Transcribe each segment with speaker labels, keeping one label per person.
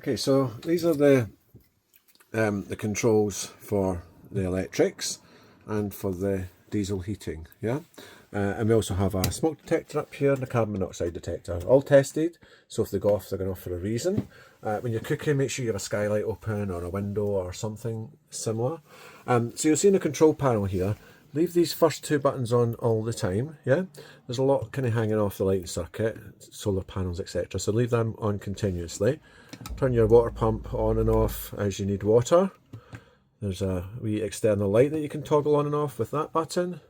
Speaker 1: Okay, so these are the controls for the electrics and for the diesel heating, yeah? And we also have a smoke detector up here and a carbon monoxide detector, all tested, so if they go off, they're going off for a reason. When you're cooking, make sure you have a skylight open or a window or something similar. So you'll see in the control panel here, leave these first two buttons on all the time, yeah? There's a lot kind of hanging off the lighting circuit, solar panels, etc. So leave them on continuously. Turn your water pump on and off as you need water. There's a wee external light that you can toggle on and off with that button.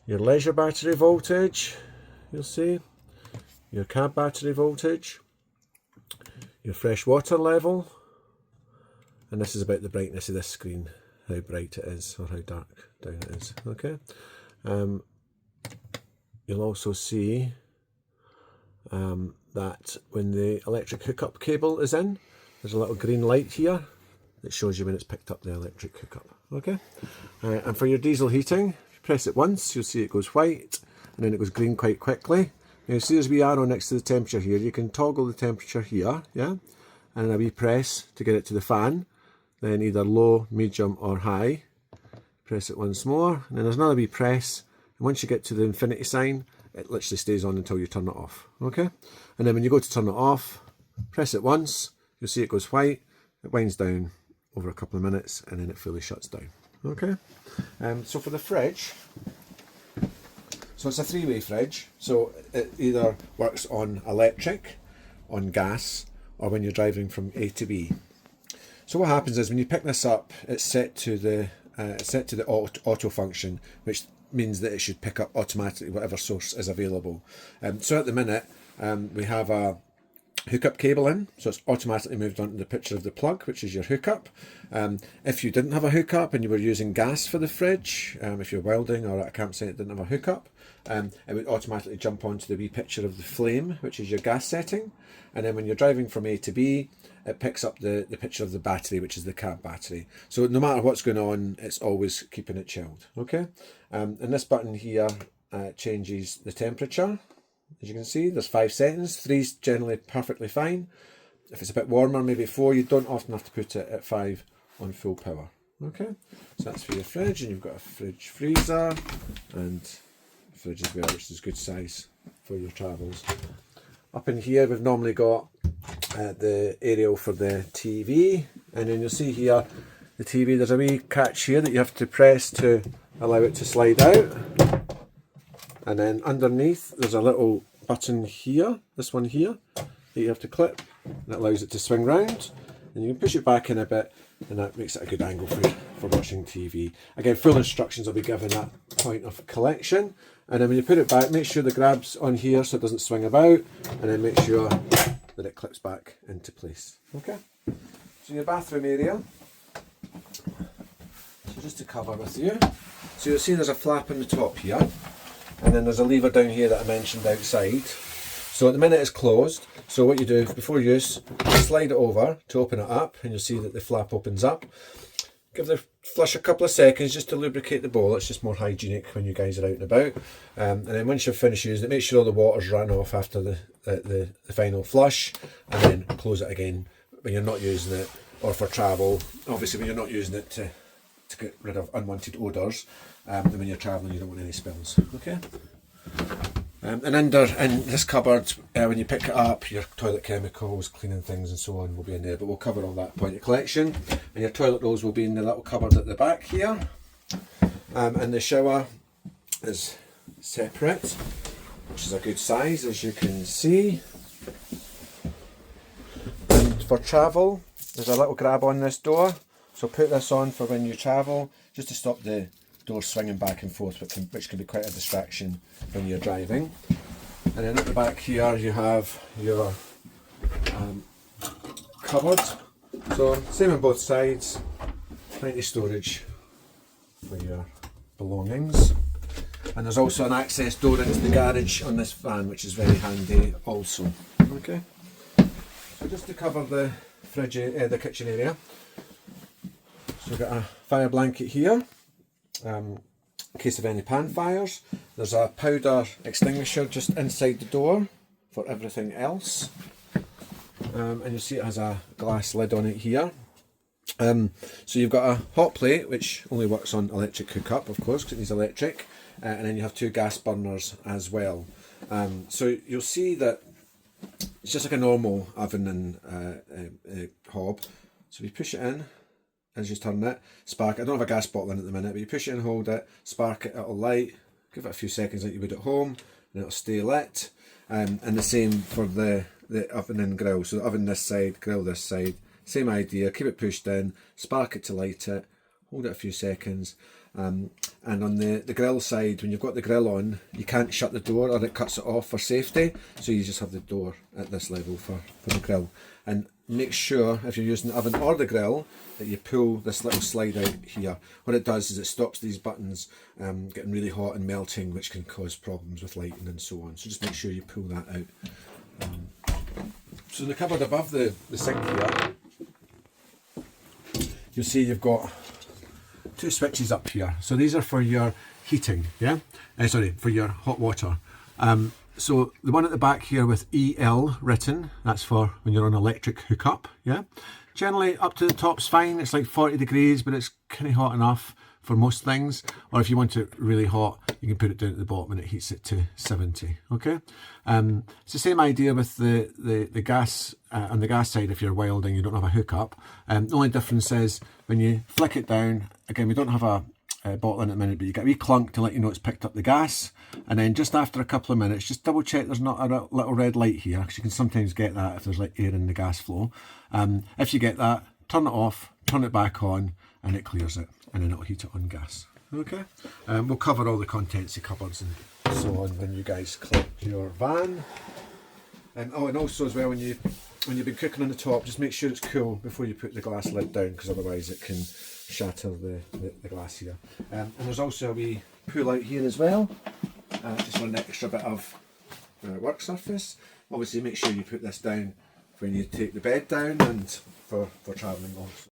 Speaker 1: Your leisure battery voltage, you'll see. Your cab battery voltage. Your fresh water level. And this is about the brightness of this screen, how bright it is or how dark down it is. Okay. You'll also see that when the electric hookup cable is in, there's a little green light here that shows you when it's picked up the electric hookup. Okay. And for your diesel heating, if you press it once, you'll see it goes white and then it goes green quite quickly. Now, see there's a wee arrow next to the temperature here. You can toggle the temperature here, yeah, and a wee press to get it to the fan. Then either low, medium or high. Press it once more, and then there's another wee press. And once you get to the infinity sign, it literally stays on until you turn it off. Okay? And then when you go to turn it off, press it once, you'll see it goes white, it winds down over a couple of minutes, and then it fully shuts down. Okay? So for the fridge, so it's a three-way fridge, so it either works on electric, on gas, or when you're driving from A to B. So what happens is when you pick this up, it's set to the auto function, which means that it should pick up automatically whatever source is available. So at the minute, we have a hookup cable in, so it's automatically moved onto the picture of the plug, which is your hookup. If you didn't have a hookup and you were using gas for the fridge, if you're welding or at a campsite that didn't have a hookup, it would automatically jump onto the wee picture of the flame, which is your gas setting. And then when you're driving from A to B, it picks up the picture of the battery, which is the cab battery. So no matter what's going on, it's always keeping it chilled. Okay. And this button here changes the temperature. As you can see, there's 5 settings. 3's generally perfectly fine. If it's a bit warmer, maybe 4, you don't often have to put it at 5 on full power. Okay, so that's for your fridge, and you've got a fridge freezer and a fridge as well, which is good size for your travels. Up in here, we've normally got the aerial for the TV, and then you'll see here the TV. There's a wee catch here that you have to press to allow it to slide out. And then underneath, there's a little button here, this one here, that you have to clip. That allows it to swing round. And you can push it back in a bit, and that makes it a good angle for watching TV. Again, full instructions will be given at point of collection. And then when you put it back, make sure the grab's on here so it doesn't swing about. And then make sure that it clips back into place. Okay? So your bathroom area. So just to cover with you. So you'll see there's a flap on the top here. And then there's a lever down here that I mentioned outside. So at the minute it's closed. So what you do before use, slide it over to open it up, and you'll see that the flap opens up. Give the flush a couple of seconds just to lubricate the bowl. It's just more hygienic when you guys are out and about. And then once you've finished using it, make sure all the water's run off after the final flush, and then close it again when you're not using it, or for travel. Obviously when you're not using it to get rid of unwanted odours. And when you're travelling, you don't want any spills. Okay. And in this cupboard, when you pick it up, your toilet chemicals, cleaning things and so on will be in there, but we'll cover all that at point of collection. And your toilet rolls will be in the little cupboard at the back here. And the shower is separate, which is a good size, as you can see. And for travel, there's a little grab on this door, so put this on for when you travel, just to stop the door swinging back and forth, which can be quite a distraction when you're driving. And then at the back here you have your cupboard. So same on both sides, plenty of storage for your belongings. And there's also an access door into the garage on this van, which is very handy also. Okay. So just to cover the fridge, the kitchen area. So we've got a fire blanket here. In case of any pan fires. There's a powder extinguisher just inside the door for everything else. and you'll see it has a glass lid on it here. So you've got a hot plate, which only works on electric hookup, of course, because it needs electric, and then you have 2 gas burners as well. So you'll see that it's just like a normal oven and hob. So if you push it in, as you turn it, spark it. I don't have a gas bottle in at the minute, but you push it in, hold it, spark it, it'll light, give it a few seconds like you would at home, and it'll stay lit. And the same for the oven and grill. So the oven this side, grill this side. Same idea, keep it pushed in, spark it to light it, hold it a few seconds. And on the grill side, when you've got the grill on, you can't shut the door or it cuts it off for safety. So you just have the door at this level for the grill. And make sure, if you're using the oven or the grill, that you pull this little slide out here. What it does is it stops these buttons getting really hot and melting, which can cause problems with lighting and so on. So just make sure you pull that out. So in the cupboard above the sink here, you'll see you've got 2 switches up here. So these are for your heating, yeah? Sorry, for your hot water. So the one at the back here with EL written, that's for when you're on electric hookup, yeah? Generally up to the top's fine, it's like 40 degrees, but it's kind of hot enough for most things. Or if you want it really hot, you can put it down at the bottom and it heats it to 70, okay? It's the same idea with the gas, on the gas side if you're welding, you don't have a hookup. The only difference is when you flick it down, again, we don't have a bottle in at the minute, but you get a wee clunk to let you know it's picked up the gas. And then just after a couple of minutes, just double check there's not a little red light here, because you can sometimes get that if there's like air in the gas flow. If you get that, turn it off, turn it back on, and it clears it, and then it'll heat it on gas. Okay, we'll cover all the contents of cupboards and so on when you guys clip your van. Oh, and also as well, when you've been cooking on the top, just make sure it's cool before you put the glass lid down, because otherwise it can shatter the glass here. And there's also a wee pull out here as well, just for an extra bit of work surface. Obviously make sure you put this down when you take the bed down and for travelling also.